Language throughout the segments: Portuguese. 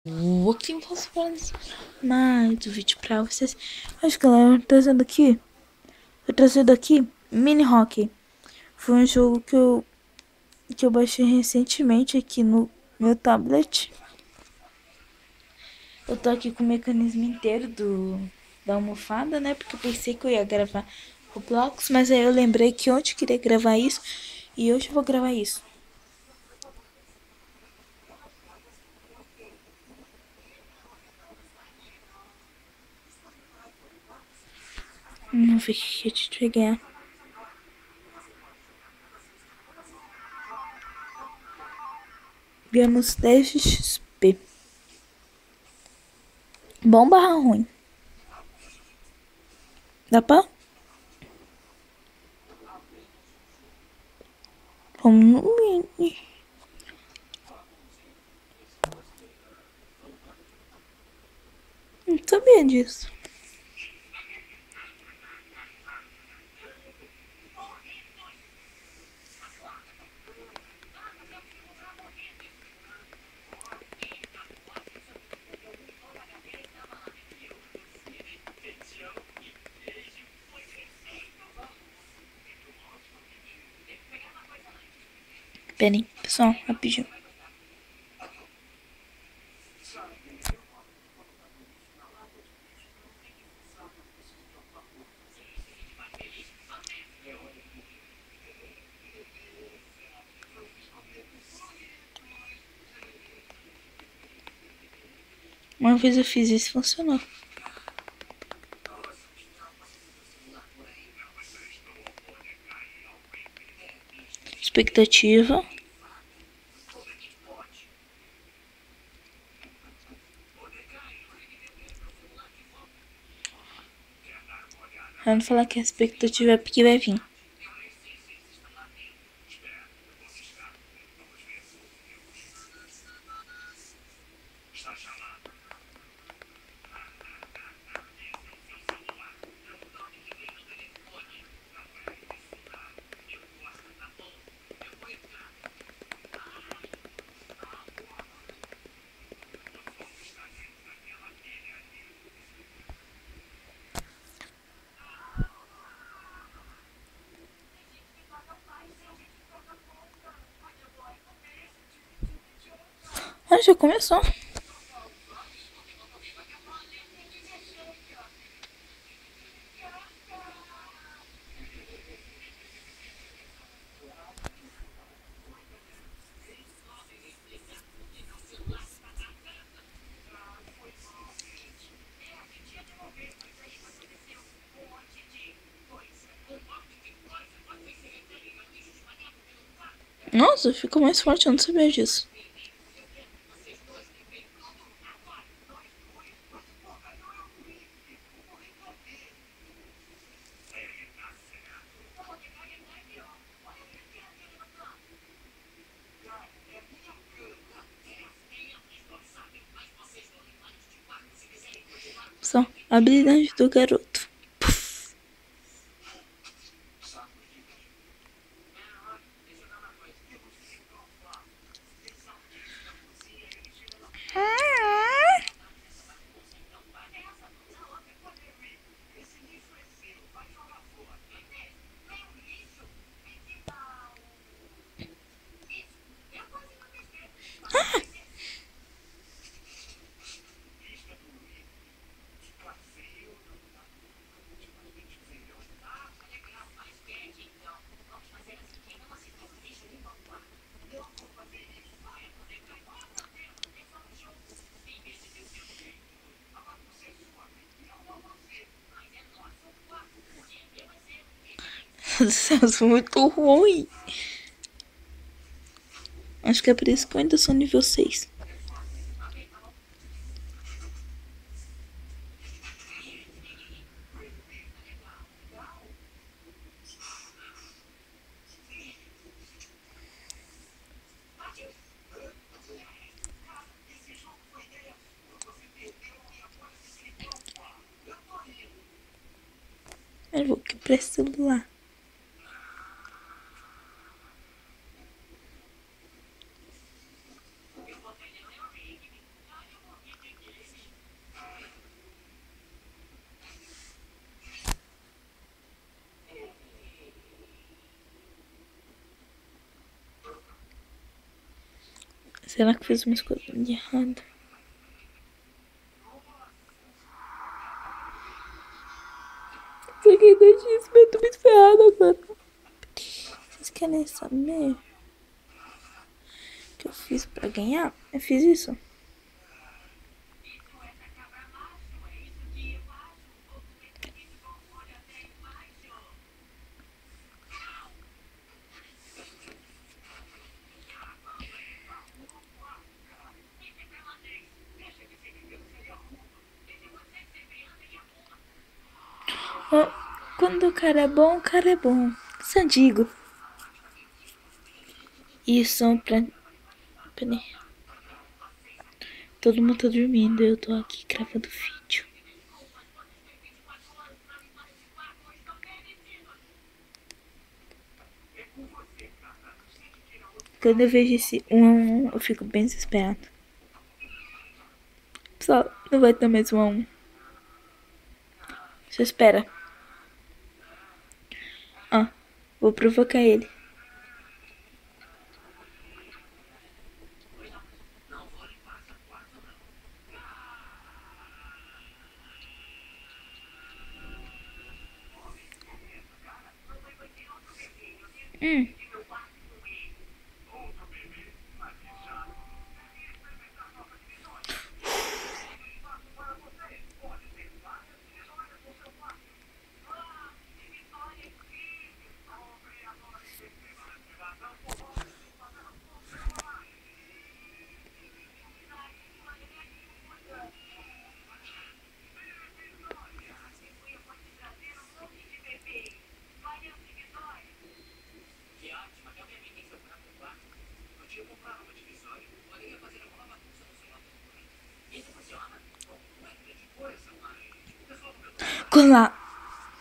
Aqui eu posso falar mais um vídeo pra vocês. Acho que galera, tô trazendo aqui Mini Hockey. Foi um jogo que eu baixei recentemente aqui no meu tablet. Eu tô aqui com o mecanismo inteiro da almofada, né? Porque eu pensei que eu ia gravar Roblox, mas aí eu lembrei que ontem eu queria gravar isso e hoje eu vou gravar isso. Vamos ver o que a gente vai ganhar. Ganhamos 10 de XP. Bom barra ruim? Dá pra? Vamos no mini. Não sabia disso. Pera aí, pessoal, rapidinho. Uma vez eu fiz isso e funcionou. Expectativa. Eu não falar que a expectativa é porque vai vir. Ah, já começou. Nossa, ficou mais forte, eu não sabia disso. Só a habilidade do garoto. Meu Deus, eu sou muito ruim. Acho que é por isso que eu ainda sou nível 6. Eu vou aqui pra celular. Será que fiz uma escolha de errado? Peguei 2x, mas eu tô muito ferrada agora. Vocês querem saber o que eu fiz pra ganhar? Eu fiz isso. Oh, quando o cara é bom. Sandigo. Isso pra... Peraí. Todo mundo tá dormindo, eu tô aqui gravando vídeo. Quando eu vejo esse 1 a 1, eu fico bem desesperado. Pessoal, não vai ter mais 1 a 1. Só espera. Ó, vou provocar ele.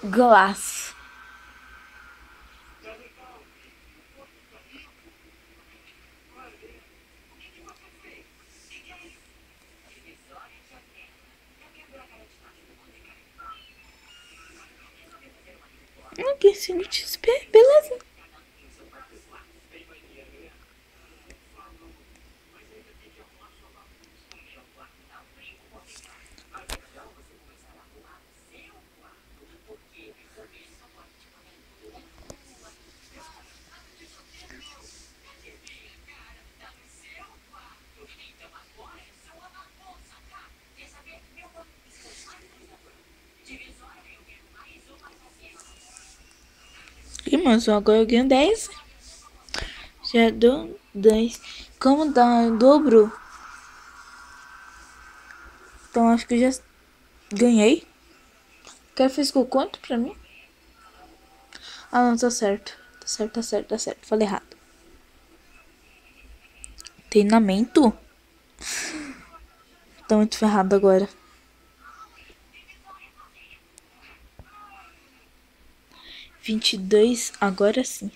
Golaço. Aqui, 5 XP, beleza. Ih, mas agora eu ganho 10. Já deu 10. Como dá em dobro? Então acho que eu já ganhei. Quer fez com quanto pra mim? Ah, não, tá certo. Tá certo, tá certo, tá certo. Falei errado. Treinamento? Tô muito ferrado agora. 22, agora sim.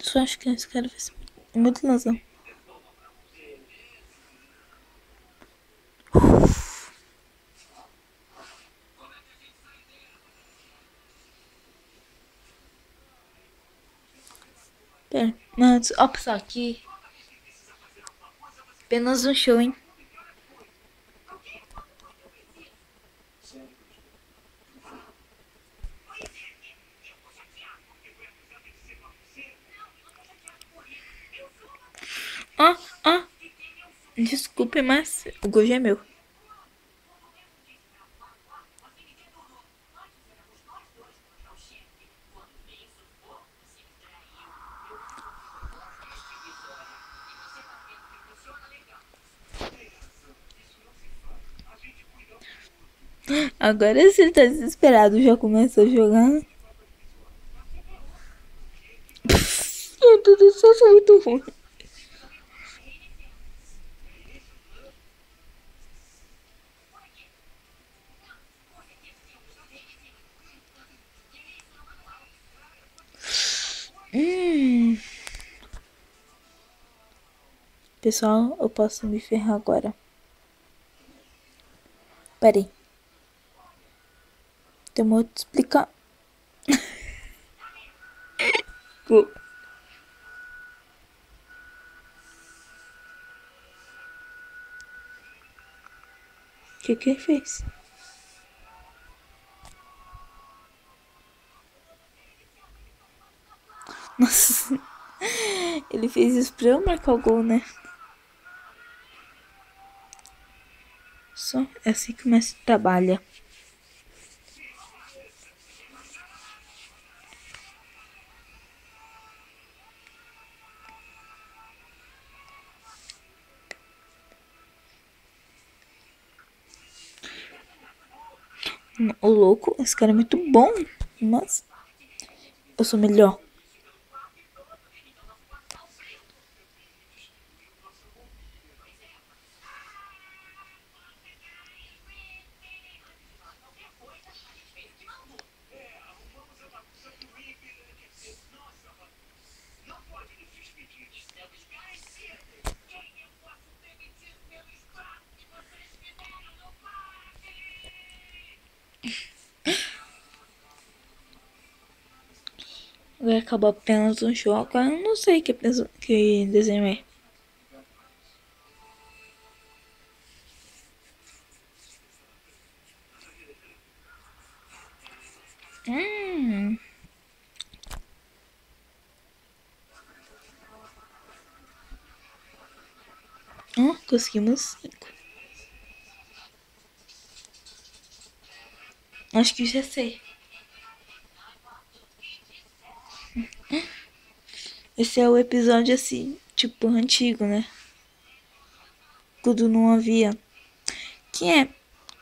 Só acho que esse cara vai ser muito lazão. Pera, mas, ó, pessoal, aqui. Apenas um show, hein? Ó, ó. Desculpe, mas o gol já é meu. Agora você tá desesperado, já começa a jogar. muito ruim. Pessoal, eu posso me ferrar agora. Peraí. Tem uma outra explicar. O que ele fez? Nossa. Ele fez isso pra eu marcar o gol, né? Só é assim que o Messi trabalha. O louco, esse cara é muito bom. Mas eu sou melhor. Vai acabar apenas um show. Agora eu não sei que desenho é. Conseguimos 5. Acho que já sei. Esse é o episódio assim, tipo, antigo, né? Quando não havia. Que é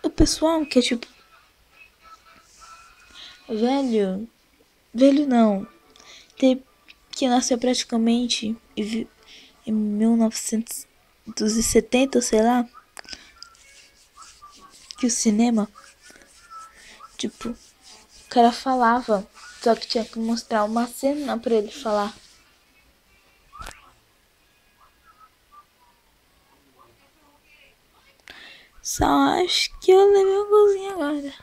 o pessoal que é tipo. Velho. Velho não. Tem, que nasceu praticamente em 1970, sei lá. Que o cinema. Tipo, o cara falava. Só que tinha que mostrar uma cena pra ele falar. Só acho que eu levei um golzinho agora.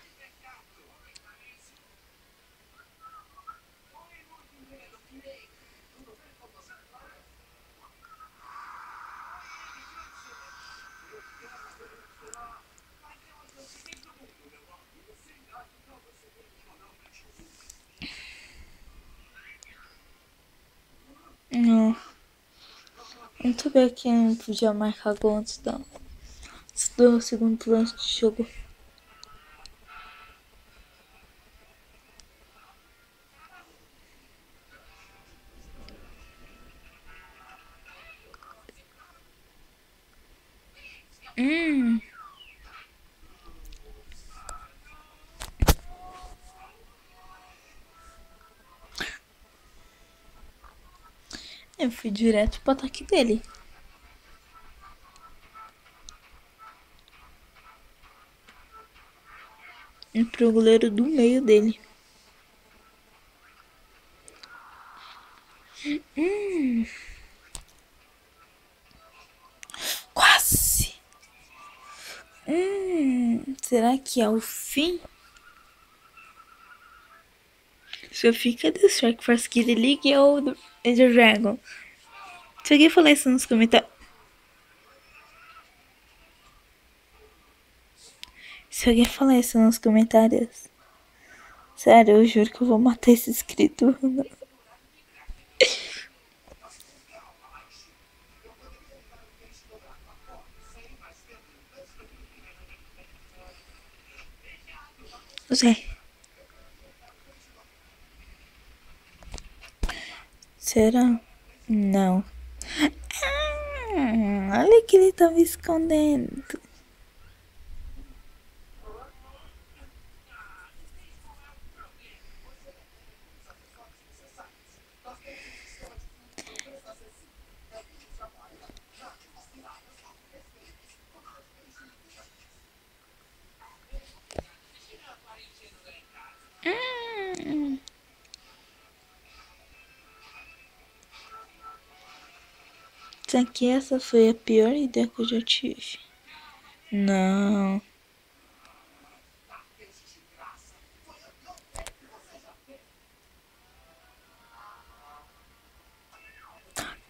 Não. Muito bem que não podia marcar gol antes do segundo lance de jogo. Eu fui direto pro ataque dele. E pro goleiro do meio dele. Quase! Será que é o fim? Se eu ficar do Strike Force Kid League ou do Ender Dragon? Se alguém falar isso nos comentários. Se alguém falar isso nos comentários. Sério, eu juro que eu vou matar esse inscrito. Não sei. Será? Não. Olha que ele tá me escondendo. Será que essa foi a pior ideia que eu já tive? Não.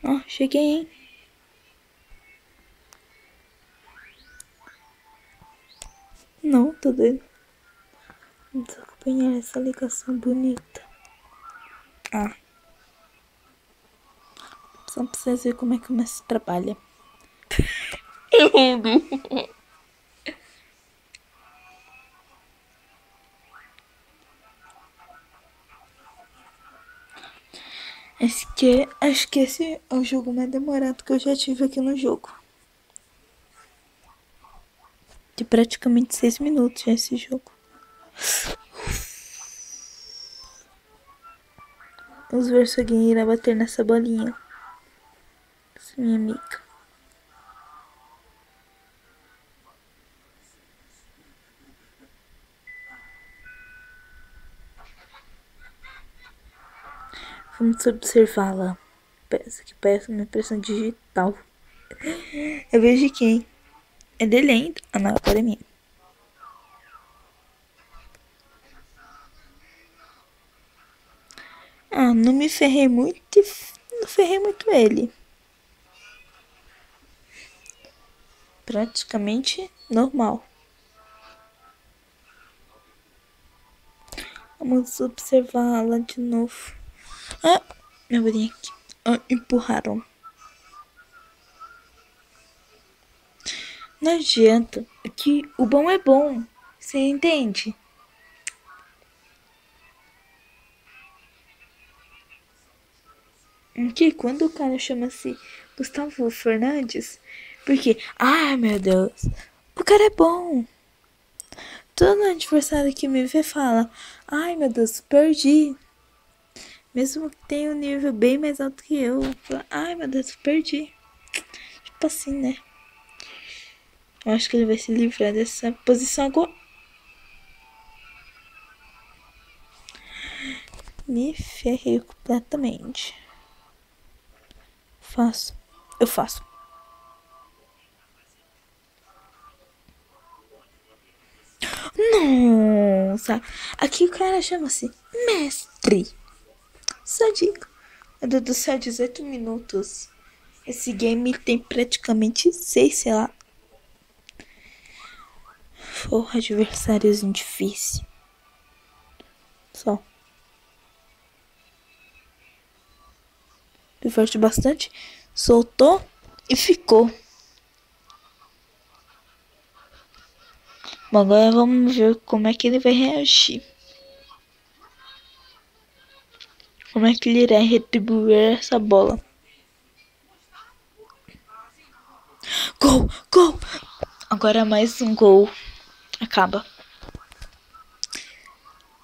Ó, cheguei, hein? Não, tô doido. Vamos acompanhar essa ligação bonita. Ah. Só pra vocês verem como é que o Messi trabalha. Acho que esse é o jogo mais demorado que eu já tive aqui no jogo. De praticamente 6 minutos já esse jogo. Vamos ver se alguém irá bater nessa bolinha. Essa minha amiga. Vamos observá-la. Parece uma impressão digital. Eu vejo quem? É dele ainda? Ah, não, agora é minha. Ah, não me ferrei muito. Não ferrei muito ele. Praticamente normal. Vamos observá-la de novo. Ah, minha bolinha aqui. Ah, empurraram. Não adianta. Que o bom é bom. Você entende? Que quando o cara chama-se Gustavo Fernandes, porque, ai meu Deus, o cara é bom. Todo adversário que me vê fala, ai meu Deus, perdi. Mesmo que tenha um nível bem mais alto que eu, fala, ai meu Deus, perdi. Tipo assim, né? Eu acho que ele vai se livrar dessa posição agora. Me ferrei completamente. Faço. Eu faço. Nossa. Aqui o cara chama-se Mestre. Só digo. Meu Deus do céu, 18 minutos. Esse game tem praticamente 6, sei lá. Porra, adversáriozinho difícil. Só. Diverte bastante. Soltou e ficou. Bom, agora vamos ver como é que ele vai reagir. Como é que ele irá retribuir essa bola. Gol! Gol! Agora mais um gol. Acaba.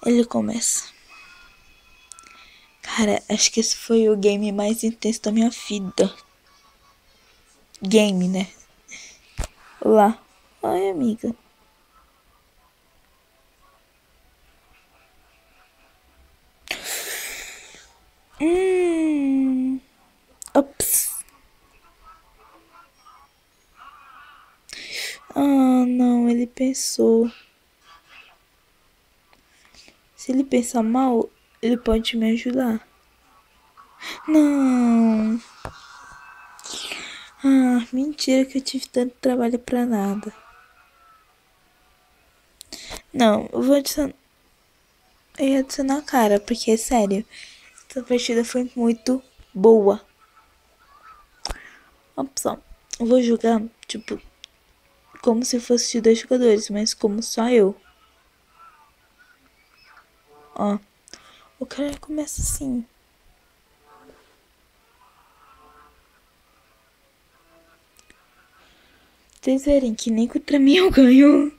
Ele começa. Cara, acho que esse foi o game mais intenso da minha vida. Game, né? Olá. Oi, amiga. Ops. Ah, não, ele pensou. Se ele pensar mal, ele pode me ajudar. Não. Ah, mentira que eu tive tanto trabalho pra nada. Não, eu vou adicionar. Eu ia adicionar a cara, porque é sério. Essa partida foi muito boa. Opção. Eu vou jogar, tipo, como se fosse de 2 jogadores, mas como só eu. Ó. O cara começa assim. Vocês verem que nem contra mim eu ganho.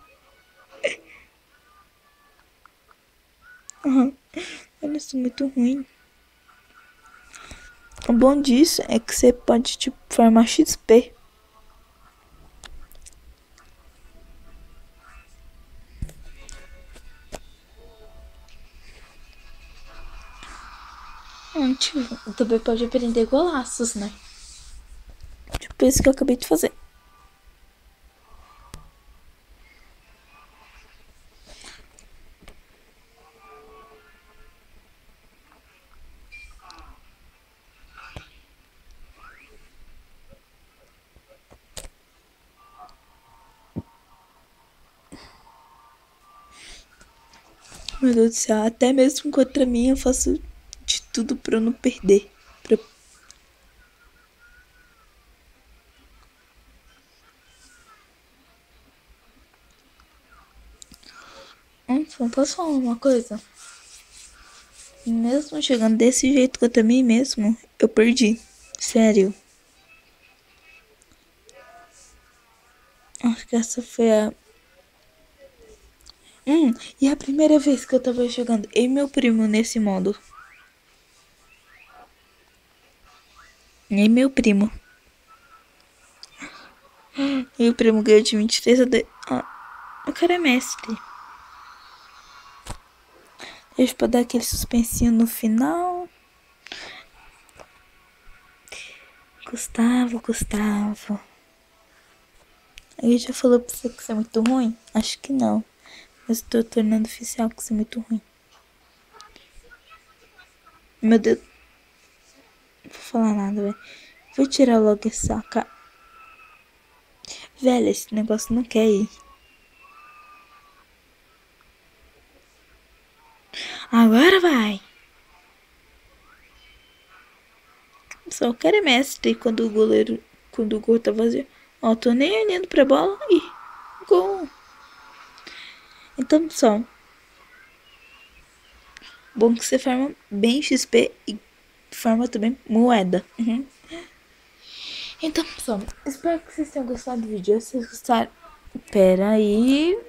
Olha, isso é muito ruim. O bom disso é que você pode, tipo, farmar XP. Tipo, também pode aprender golaços, né? Tipo isso que eu acabei de fazer. Meu Deus do céu, até mesmo contra mim eu faço de tudo pra eu não perder. Pra... Posso falar uma coisa? Mesmo chegando desse jeito contra mim mesmo, eu perdi. Sério. Acho que essa foi a... E a primeira vez que eu tava jogando eu e meu primo nesse modo. E meu primo. E o primo ganhou de 23 a 2. O cara é mestre. Deixa pra dar aquele suspensinho no final. Gustavo. Ele já falou pra você que isso é muito ruim? Acho que não. Mas tô tornando oficial que isso é muito ruim. Meu Deus. Não vou falar nada, velho. Vou tirar logo essa cara. Velho, esse negócio não quer ir. Agora vai. Só o cara é mestre quando o goleiro... Quando o gol tá vazio. Ó, tô nem olhando pra bola. Ih, gol. Então, pessoal. Bom que você farma bem XP e farma também moeda. Então, pessoal, espero que vocês tenham gostado do vídeo. Se vocês gostaram... Pera aí.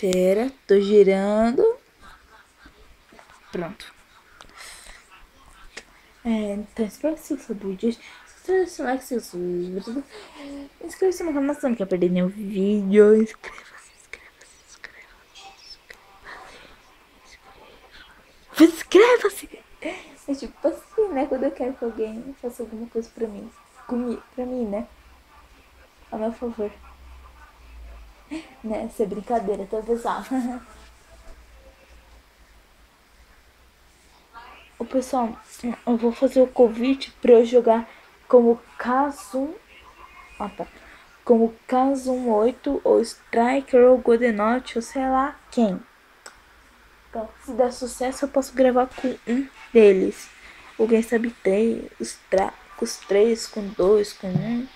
Pera, tô girando. Pronto. Então, espero que vocês gostem do vídeo. Se like, se inscreva-se no canal, se não quer perder nenhum vídeo. Inscreva-se. É tipo assim, né? Quando eu quero que alguém faça alguma coisa pra mim. Pra mim, né? A meu favor. Né? Essa é brincadeira, tá, pessoal? O pessoal, eu vou fazer o convite pra eu jogar como Kazum. Ah, tá. Como Kazum 8 ou Striker ou Godenote ou sei lá quem. Então, se der sucesso, eu posso gravar com um deles. Alguém sabe 3, os 3, com 2, com 1.